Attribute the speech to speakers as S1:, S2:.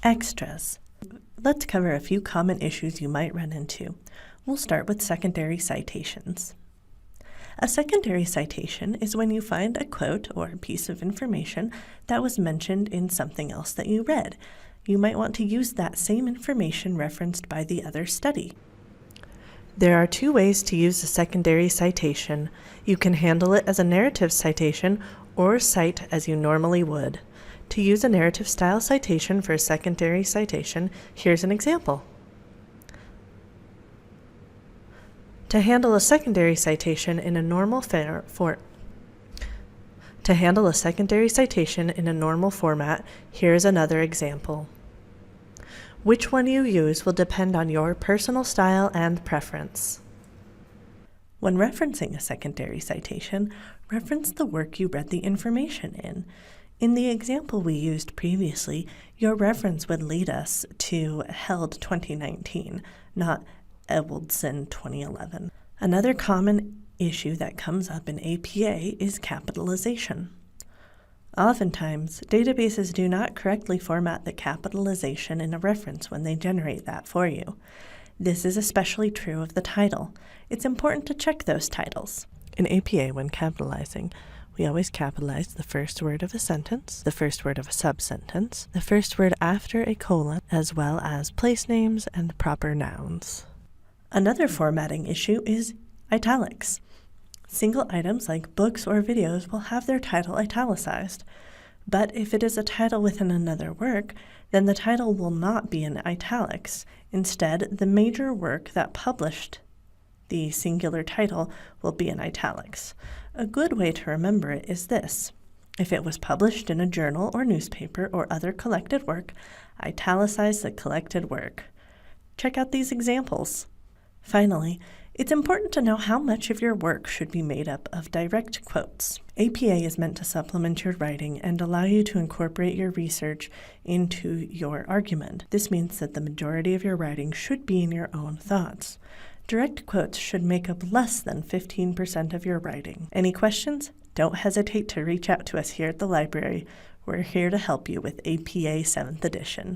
S1: Extras. Let's cover a few common issues you might run into. We'll start with secondary citations. A secondary citation is when you find a quote or a piece of information that was mentioned in something else that you read. You might want to use that same information referenced by the other study. There are two ways to use a secondary citation. You can handle it as a narrative citation or cite as you normally would. To use a narrative style citation for a secondary citation, here's an example. To handle a secondary citation in a normal format, here's another example. Which one you use will depend on your personal style and preference. When referencing a secondary citation, reference the work you read the information in. In the example we used previously, your reference would lead us to Held 2019, not Ewaldson 2011. Another common issue that comes up in APA is capitalization. Oftentimes, databases do not correctly format the capitalization in a reference when they generate that for you. This is especially true of the title. It's important to check those titles. In APA, when capitalizing, we always capitalize the first word of a sentence, the first word of a subsentence, the first word after a colon, as well as place names and proper nouns. Another formatting issue is italics. Single items like books or videos will have their title italicized, but if it is a title within another work, then the title will not be in italics. Instead, the major work that published the singular title will be in italics. A good way to remember it is this. If it was published in a journal or newspaper or other collected work, italicize the collected work. Check out these examples. Finally, it's important to know how much of your work should be made up of direct quotes. APA is meant to supplement your writing and allow you to incorporate your research into your argument. This means that the majority of your writing should be in your own thoughts. Direct quotes should make up less than 15% of your writing. Any questions? Don't hesitate to reach out to us here at the library. We're here to help you with APA 7th edition.